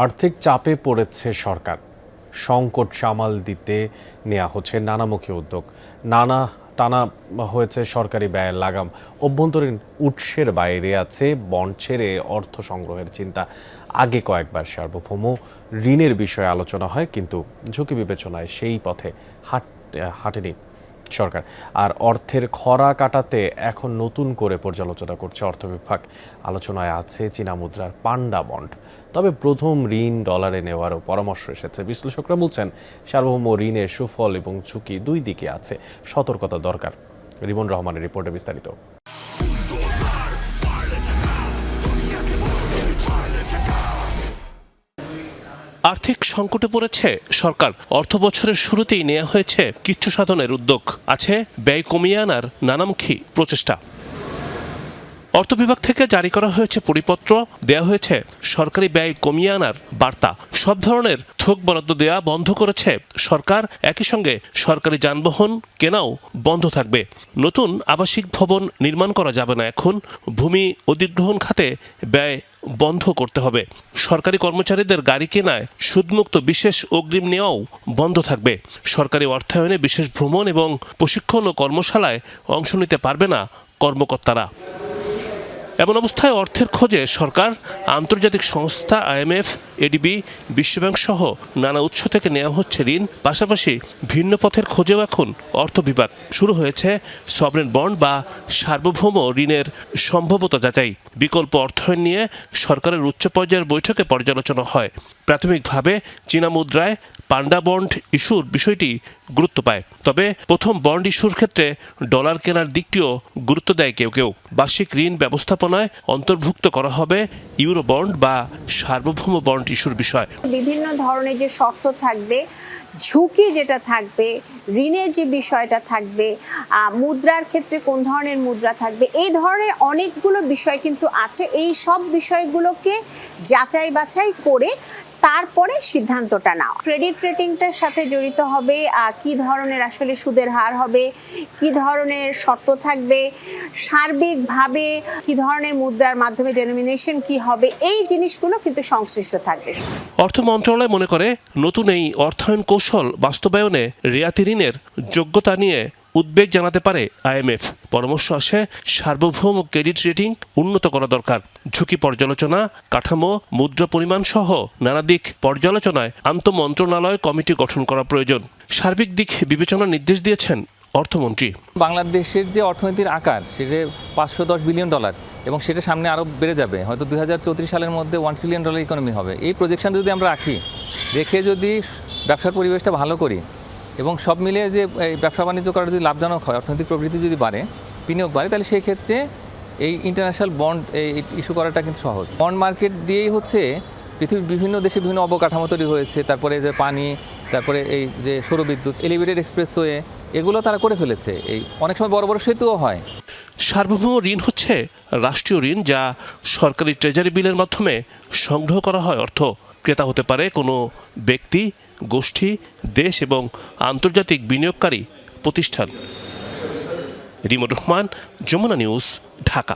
আর্থিক চাপে পড়েছে সরকার। সংকট সামাল দিতে নেওয়া হচ্ছে নানামুখী উদ্যোগ। টানা হয়েছে সরকারি ব্যয়ের লাগাম। অভ্যন্তরীণ উৎসের বাইরে আছে বন্ড ছেড়ে অর্থ সংগ্রহের চিন্তা। আগে কয়েকবার সার্বভৌম ঋণের বিষয়ে আলোচনা হয়, কিন্তু ঝুঁকি বিবেচনায় সেই পথে হাঁটেনি সরকার। আর অর্থের খরা কাটাতে এখন নতুন করে পর্যালোচনা করছে অর্থ বিভাগ। আলোচনায় আছে চীনা মুদ্রার পান্ডা বন্ড। তবে প্রথম ঋণ ডলারে নেওয়ারও পরামর্শ এসেছে। বিশ্লেষকরা বলছেন সার্বভৌম ঋণের সুফল এবং ঝুঁকি দুই দিকে আছে, সতর্কতা দরকার। রিমন রহমানের রিপোর্টে বিস্তারিত। আর্থিক সংকটে পড়েছে সরকার। অর্থ বছরের শুরুতেই নেওয়া হয়েছে কিচ্ছু সাধনের উদ্যোগ। আছে ব্যয় কমিয়ে আনার নানামুখী প্রচেষ্টা। অর্থ বিভাগ থেকে জারি করা হয়েছে পরিপত্র, দেয়া হয়েছে সরকারি ব্যয় কমিয়ে আনার বার্তা। সব ধরনের থোক বরাদ্দ দেয়া বন্ধ করেছে সরকার। একই সঙ্গে সরকারি যানবাহন কেনাও বন্ধ থাকবে। নতুন আবাসিক ভবন নির্মাণ করা যাবে না এখন। ভূমি অধিগ্রহণ খাতে ব্যয় বন্ধ করতে হবে। সরকারি কর্মচারীদের গাড়ি কেনায় সুদমুক্ত বিশেষ অগ্রিম নেওয়াও বন্ধ থাকবে। সরকারি অর্থায়নে বিশেষ ভ্রমণ এবং প্রশিক্ষণ ও কর্মশালায় অংশ নিতে পারবে না কর্মকর্তারা। এমন অবস্থায় অর্থের খোঁজে সরকার আন্তর্জাতিক সংস্থা IMF, ADB, বিশ্বব্যাংক সহ নানা উৎস থেকে নেওয়া হচ্ছে ঋণ। পাশাপাশি ভিন্ন পথের খোঁজেও এখন অর্থ বিভাগ। শুরু হয়েছে সভরেন বন্ড বা সার্বভৌম ঋণের সম্ভাব্যতা যাচাই। বিকল্প অর্থায়ন নিয়ে সরকারের উচ্চ পর্যায়ের বৈঠকে পর্যালোচনা হয়। প্রাথমিকভাবে চীনা মুদ্রায় পান্ডা বন্ড ইস্যুর বিষয়টি গুরুত্ব পায়। তবে প্রথম বন্ড ইস্যুর ক্ষেত্রে ডলার কেনার দিকটিও গুরুত্ব দেয় কেউ কেউ। বার্ষিক ঋণ ব্যবস্থাপনায় অন্তর্ভুক্ত করা হবে ইউরো বন্ড বা সার্বভৌম বন্ড ইস্যুর বিষয়। বিভিন্ন ধরনের যে শর্ত থাকবে, ঝুঁকি যেটা থাকবে, ঋণের যে বিষয়টা থাকবে, মুদ্রার ক্ষেত্রে কোন ধরনের মুদ্রা থাকবে, এই ধরনের অনেকগুলো বিষয় কিন্তু আছে। এই সব বিষয়গুলোকে যাচাই বাছাই করে তারপরে সিদ্ধান্তটা নাও। ক্রেডিট রেটিংটার সাথে জড়িত হবে কি ধরনের আসলে সুদের হার হবে, কি ধরনের শর্ত থাকবে, সার্বিকভাবে কি ধরনের মুদ্রার মাধ্যমে ডেনোমিনেশন কি হবে, এই জিনিসগুলো কিন্তু সংশ্লিষ্ট থাকবে। অর্থ মন্ত্রণালয় মনে করে নতুন এই অর্থায়ন কৌশল বাস্তবায়নে রেয়াতি ঋণের যোগ্যতা নিয়ে উদ্বেগ জানাতে পারে IMF। পরামর্শ আসে সার্বভৌম ক্রেডিট রেটিং উন্নত করা দরকার। ঝুঁকি পর্যালোচনা, কাঠামো, মুদ্রা পরিমাণ সহ নানা দিক পর্যালোচনায় আন্তঃমন্ত্রণালয় কমিটি গঠন করা প্রয়োজন। সার্বিক দিক বিবেচনার নির্দেশ দিয়েছেন অর্থমন্ত্রী। বাংলাদেশের যে অর্থনীতির আকার সেটা $510 বিলিয়ন, এবং সেটা সামনে আরও বেড়ে যাবে। হয়তো 2034 সালের মধ্যে $1 ট্রিলিয়ন ইকোনমি হবে। এই প্রজেকশন যদি আমরা রেখে যদি ব্যবসার পরিবেশটা ভালো করি এবং সব মিলিয়ে যে এই ব্যবসা বাণিজ্য করা যদি লাভজনক হয়, অর্থনৈতিক প্রবৃদ্ধি যদি বাড়ে, বিনিয়োগ বাড়ে, তাহলে সেই ক্ষেত্রে এই ইন্টারন্যাশনাল বন্ড ইস্যু করাটা কিন্তু সহজ। বন্ড মার্কেট দিয়েই হচ্ছে পৃথিবীর বিভিন্ন দেশে বিভিন্ন অবকাঠামো তৈরি হয়েছে। তারপরে যে পানি, তারপরে এই যে সৌরবিদ্যুৎ, এলিভেটেড এক্সপ্রেসওয়ে, এগুলো তারা করে ফেলেছে। এই অনেক সময় বড় বড় সেতুও হয়। সার্বভৌম ঋণ হচ্ছে রাষ্ট্রীয় ঋণ, যা সরকারি ট্রেজারি বিলের মাধ্যমে সংগ্রহ করা হয় অর্থ। ক্রেতা হতে পারে কোনো ব্যক্তি, গোষ্ঠী, দেশ এবং আন্তর্জাতিক বিনিয়োগকারী প্রতিষ্ঠান। রিমন রহমান, যমুনা নিউজ, ঢাকা।